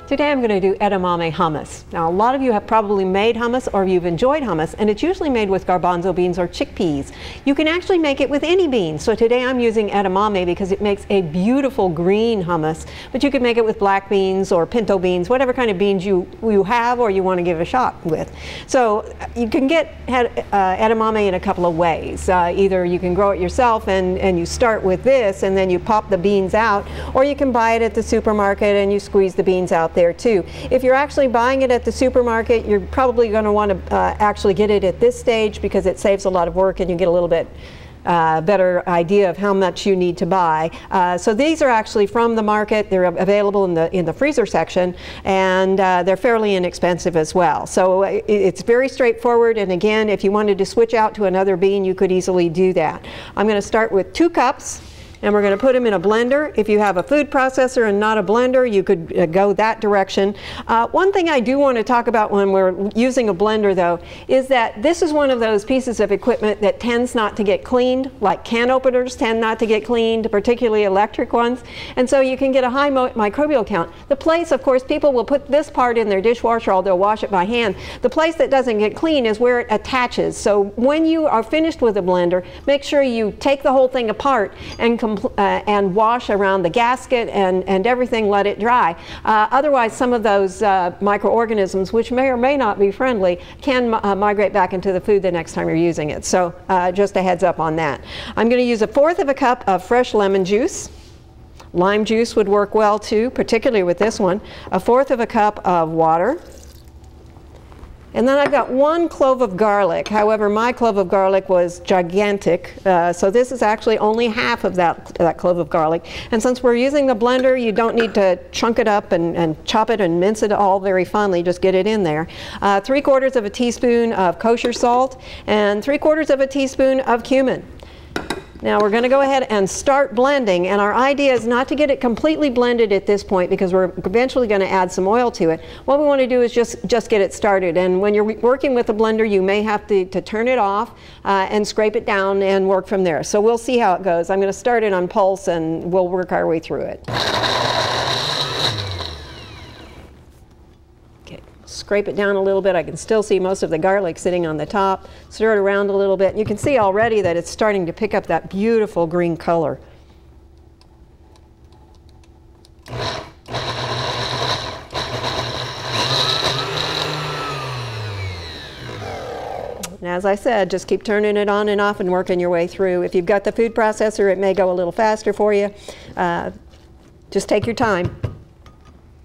Today I'm going to do edamame hummus. Now a lot of you have probably made hummus or you've enjoyed hummus, and it's usually made with garbanzo beans or chickpeas. You can actually make it with any beans. So today I'm using edamame because it makes a beautiful green hummus, but you can make it with black beans or pinto beans, whatever kind of beans you have or you want to give a shot with. So you can get edamame in a couple of ways. Either you can grow it yourself and you start with this and then you pop the beans out, or you can buy it at the supermarket and you squeeze the beans out there too. If you're actually buying it at the supermarket, you're probably going to want to actually get it at this stage because it saves a lot of work and you get a little bit better idea of how much you need to buy. So these are actually from the market. They're available in the freezer section, and they're fairly inexpensive as well. So it's very straightforward, and again, if you wanted to switch out to another bean, you could easily do that. I'm going to start with 2 cups. And we're going to put them in a blender. If you have a food processor and not a blender, you could go that direction. One thing I do want to talk about when we're using a blender, though, is that this is one of those pieces of equipment that tends not to get cleaned, like can openers tend not to get cleaned, particularly electric ones. And so you can get a high microbial count. The place, of course, people will put this part in their dishwasher or they'll wash it by hand. The place that doesn't get clean is where it attaches. So when you are finished with a blender, make sure you take the whole thing apart and wash around the gasket and everything, let it dry. Otherwise, some of those microorganisms, which may or may not be friendly, can migrate back into the food the next time you're using it. So just a heads up on that. I'm going to use 1/4 of a cup of fresh lemon juice. Lime juice would work well too, particularly with this one. 1/4 of a cup of water. And then I've got 1 clove of garlic. However, my clove of garlic was gigantic, so this is actually only half of that clove of garlic. And since we're using the blender, you don't need to chunk it up and chop it and mince it all very finely, just get it in there. 3/4 of a teaspoon of kosher salt and 3/4 of a teaspoon of cumin. Now we're going to go ahead and start blending, and our idea is not to get it completely blended at this point because we're eventually going to add some oil to it. What we want to do is just get it started, and when you're working with a blender you may have to turn it off and scrape it down and work from there. So we'll see how it goes. I'm going to start it on pulse and we'll work our way through it. Scrape it down a little bit. I can still see most of the garlic sitting on the top. Stir it around a little bit. You can see already that it's starting to pick up that beautiful green color. And as I said, just keep turning it on and off and working your way through. If you've got the food processor, it may go a little faster for you. Just take your time.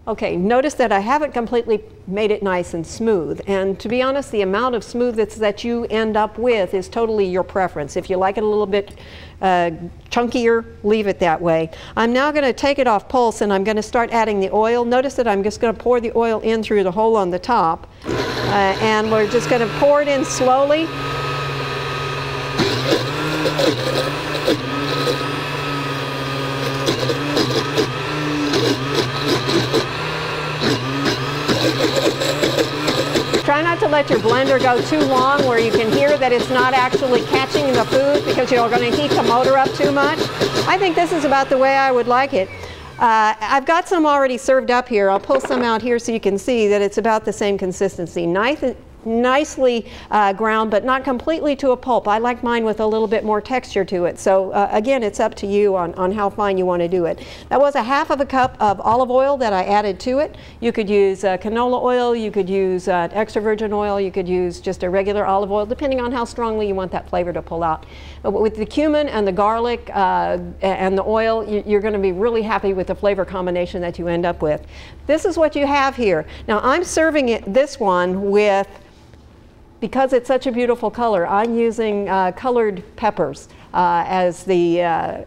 Okay, notice that I haven't completely made it nice and smooth, and to be honest, the amount of smoothness that you end up with is totally your preference. If you like it a little bit chunkier, leave it that way. I'm now going to take it off pulse and I'm going to start adding the oil. Notice that I'm just going to pour the oil in through the hole on the top, and we're just going to pour it in slowly. Try not to let your blender go too long where you can hear that it's not actually catching the food because you're going to heat the motor up too much. I think this is about the way I would like it. I've got some already served up here. I'll pull some out here so you can see that it's about the same consistency. Nicely ground, but not completely to a pulp. I like mine with a little bit more texture to it. So again, it's up to you on how fine you want to do it. That was 1/2 of a cup of olive oil that I added to it. You could use canola oil, you could use extra virgin oil, you could use just a regular olive oil, depending on how strongly you want that flavor to pull out. But with the cumin and the garlic and the oil, you're going to be really happy with the flavor combination that you end up with. This is what you have here. Now I'm serving this one with, because it's such a beautiful color, I'm using colored peppers as the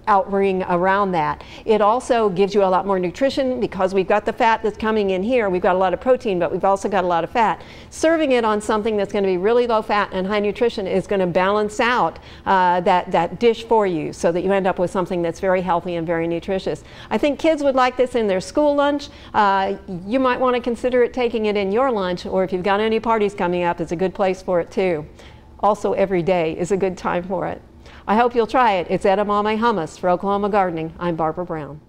outring around that. It also gives you a lot more nutrition because we've got the fat that's coming in here. We've got a lot of protein, but we've also got a lot of fat. Serving it on something that's going to be really low fat and high nutrition is going to balance out that dish for you so that you end up with something that's very healthy and very nutritious. I think kids would like this in their school lunch. You might want to consider taking it in your lunch, or if you've got any parties coming up, it's a good place for it too. Also, every day is a good time for it. I hope you'll try it. It's Edamame Hummus for Oklahoma Gardening. I'm Barbara Brown.